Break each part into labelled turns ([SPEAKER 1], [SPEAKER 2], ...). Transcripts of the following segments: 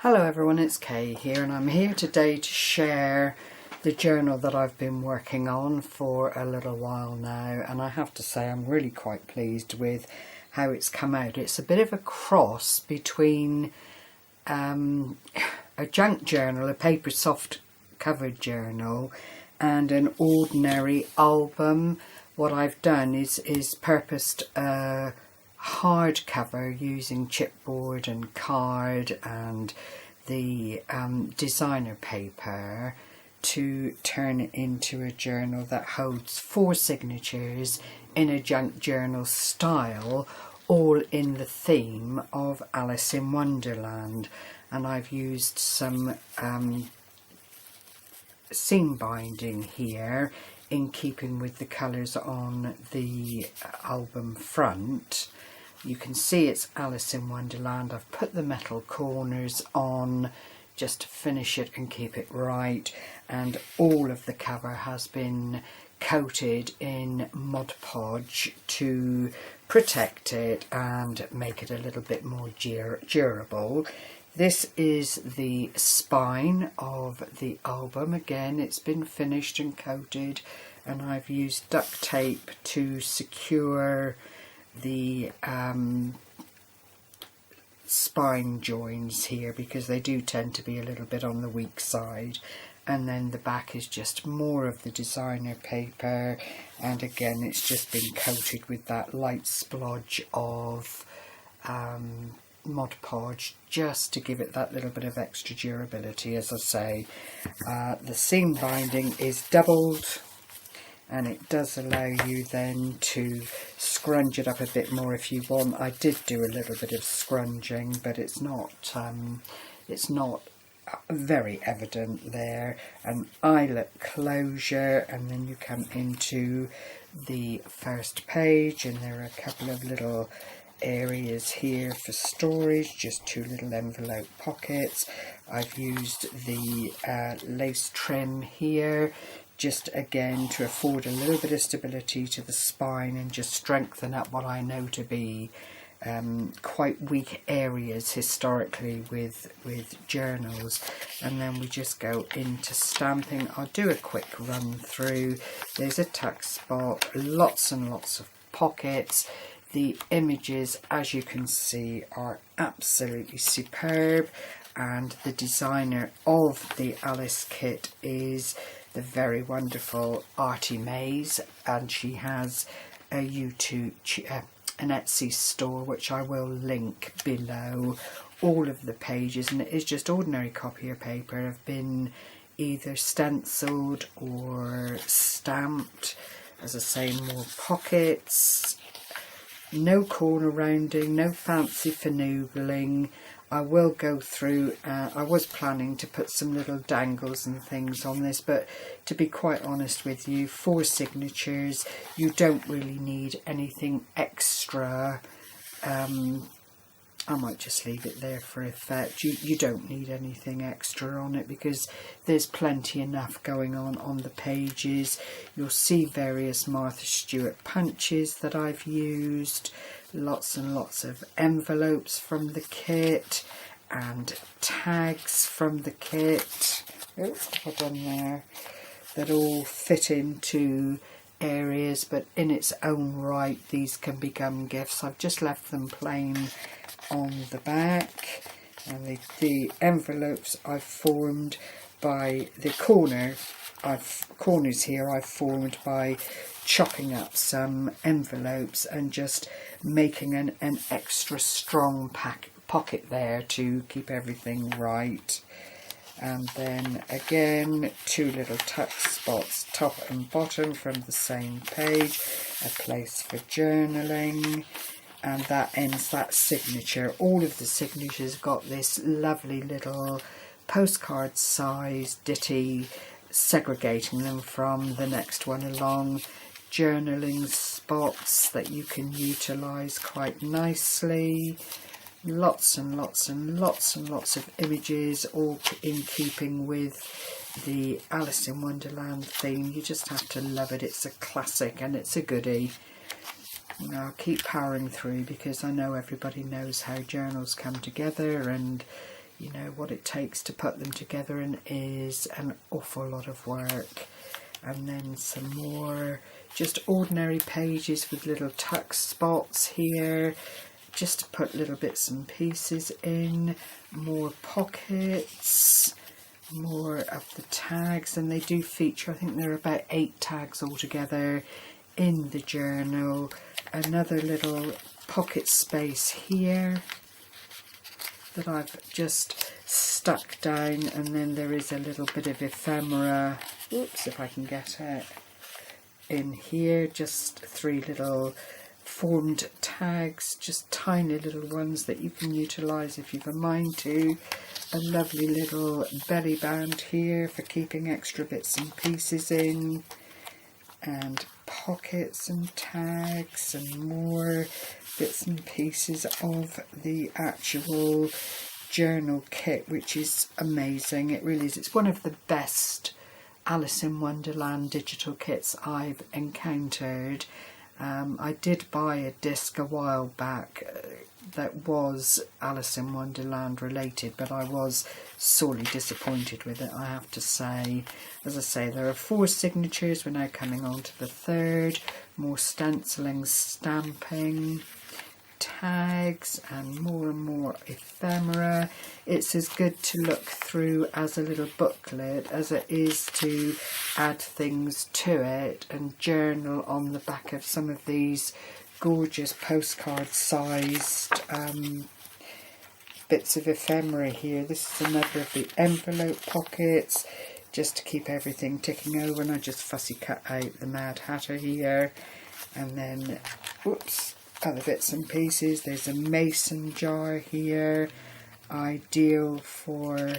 [SPEAKER 1] Hello everyone, it's Kay here, and I'm here today to share the journal that I've been working on for a little while now, and I have to say I'm really quite pleased with how it's come out. It's a bit of a cross between a junk journal, a paper soft covered journal, and an ordinary album. What I've done is purposed a hardcover using chipboard and card and the designer paper to turn it into a journal that holds 4 signatures in a junk journal style, all in the theme of Alice in Wonderland. And I've used some seam binding here in keeping with the colours on the album front. You can see it's Alice in Wonderland. I've put the metal corners on just to finish it and keep it right, and all of the cover has been coated in Mod Podge to protect it and make it a little bit more durable. This is the spine of the album. Again, it's been finished and coated, and I've used duct tape to secure the spine joins here, because they do tend to be a little bit on the weak side. And then the back is just more of the designer paper, and again it's just been coated with that light splodge of Mod Podge, just to give it that little bit of extra durability. As I say, the seam binding is doubled, and it does allow you then to scrunch it up a bit more if you want. I did do a little bit of scrunging, but it's not very evident there. An eyelet closure, and then you come into the first page, and there are a couple of little areas here for storage, just 2 little envelope pockets. I've used the lace trim here, just again to afford a little bit of stability to the spine and just strengthen up what I know to be quite weak areas historically with journals. And then we just go into stamping. I'll do a quick run through. There's a tuck spot, lots and lots of pockets. The images, as you can see, are absolutely superb, and the designer of the Alice kit is the very wonderful Artymaze, and she has a an Etsy store, which I will link below. All of the pages, and it is just ordinary copier paper, have been either stenciled or stamped. As I say, more pockets, no corner rounding, no fancy finagling. I will go through, I was planning to put some little dangles and things on this, but to be quite honest with you, 4 signatures, you don't really need anything extra. I might just leave it there for effect. You don't need anything extra on it, because there's plenty enough going on the pages. You'll see various Martha Stewart punches that I've used, lots and lots of envelopes from the kit, and tags from the kit. Oops, what I've done there, that all fit into areas, but in its own right these can become gifts. I've just left them plain on the back, and the envelopes I've formed by the corners here I've formed by chopping up some envelopes and just making an extra strong pocket there to keep everything right. And then again 2 little tuck spots, top and bottom, from the same page, a place for journaling, and that ends that signature. All of the signatures got this lovely little postcard size ditty segregating them from the next one along. Journaling spots that you can utilise quite nicely. Lots and lots and lots and lots of images, all in keeping with the Alice in Wonderland theme. You just have to love it. It's a classic and it's a goodie. I'll keep powering through, because I know everybody knows how journals come together, and you know, what it takes to put them together, and is an awful lot of work. And then some more just ordinary pages with little tuck spots here, just to put little bits and pieces in. More pockets, more of the tags, and they do feature, I think there are about 8 tags altogether in the journal. Another little pocket space here that I've just stuck down, and then there is a little bit of ephemera, oops, if I can get it, in here. Just 3 little formed tags, just tiny little ones that you can utilise if you've a mind to. A lovely little belly band here for keeping extra bits and pieces in, and pockets and tags and more bits and pieces of the actual journal kit, which is amazing. It really is. It's one of the best Alice in Wonderland digital kits I've encountered. I did buy a disc a while back that was Alice in Wonderland related, but I was sorely disappointed with it, I have to say. As I say, there are 4 signatures. We're now coming on to the 3rd. More stenciling, stamping, tags, and more ephemera. It's as good to look through as a little booklet as it is to add things to it and journal on the back of some of these gorgeous postcard sized bits of ephemera here. This is another of the envelope pockets, just to keep everything ticking over, and I just fussy cut out the Mad Hatter here. And then, whoops, other bits and pieces. There's a mason jar here, ideal for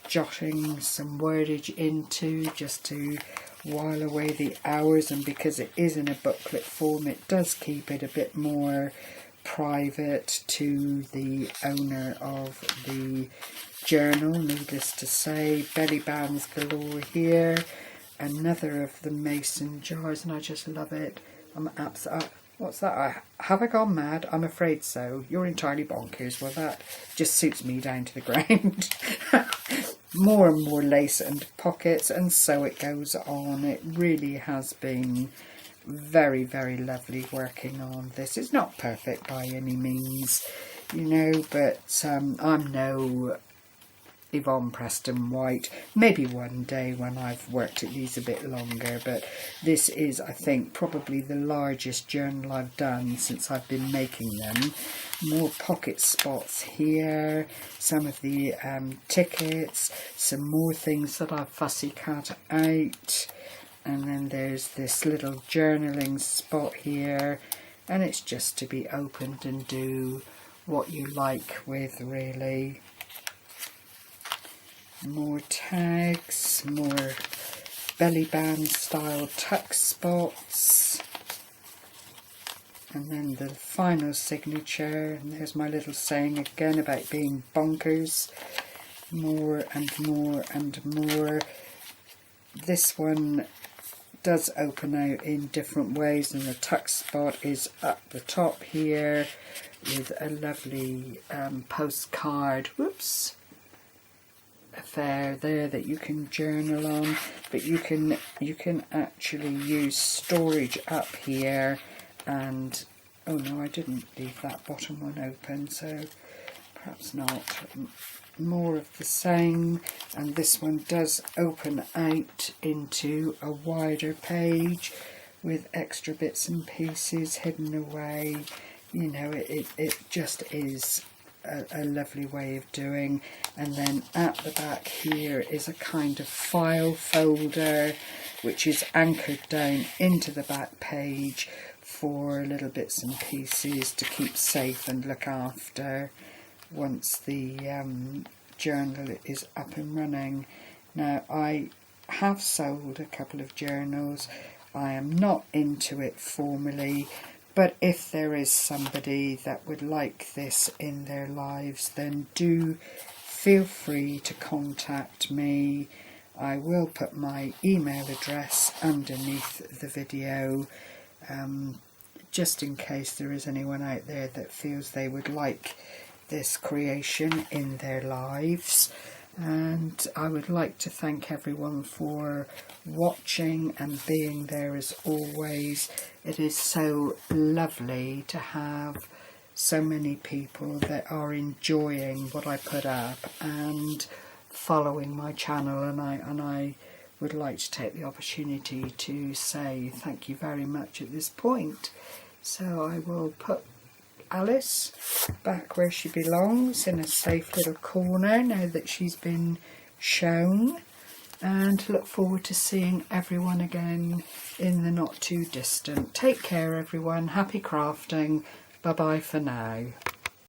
[SPEAKER 1] jotting some wordage into, just to while away the hours. And because it is in a booklet form, it does keep it a bit more private to the owner of the journal, needless to say. Belly bands galore here. Another of the mason jars, and I just love it. I'm absolutely... What's that? Have I gone mad? I'm afraid so. You're entirely bonkers. Well, that just suits me down to the ground. More and more lace and pockets, and so it goes on. It really has been very, very lovely working on this. It's not perfect by any means, you know, but I'm no Yvonne Preston White. Maybe one day when I've worked at these a bit longer, but this is, I think, probably the largest journal I've done since I've been making them. More pocket spots here, some of the tickets, some more things that I've fussy cut out, and then there's this little journaling spot here, and it's just to be opened and do what you like with, really. More tags, more belly band style tuck spots, and then the final signature, and there's my little saying again about being bonkers. More and more and more. This one does open out in different ways, and the tuck spot is up the top here with a lovely postcard, whoops, affair there that you can journal on, but you can actually use storage up here. And oh no, I didn't leave that bottom one open, so perhaps not. More of the same, and this one does open out into a wider page with extra bits and pieces hidden away. You know, it just is a lovely way of doing. And then at the back here is a kind of file folder which is anchored down into the back page for little bits and pieces to keep safe and look after once the journal is up and running. Now, I have sold a couple of journals. I am not into it formally, but if there is somebody that would like this in their lives, then do feel free to contact me. I will put my email address underneath the video, just in case there is anyone out there that feels they would like this creation in their lives. And I would like to thank everyone for watching and being there as always. It is so lovely to have so many people that are enjoying what I put up and following my channel, and I would like to take the opportunity to say thank you very much at this point. So I will put Alice back where she belongs, in a safe little corner, now that she's been shown, and look forward to seeing everyone again in the not too distant. Take care everyone, happy crafting, bye bye for now.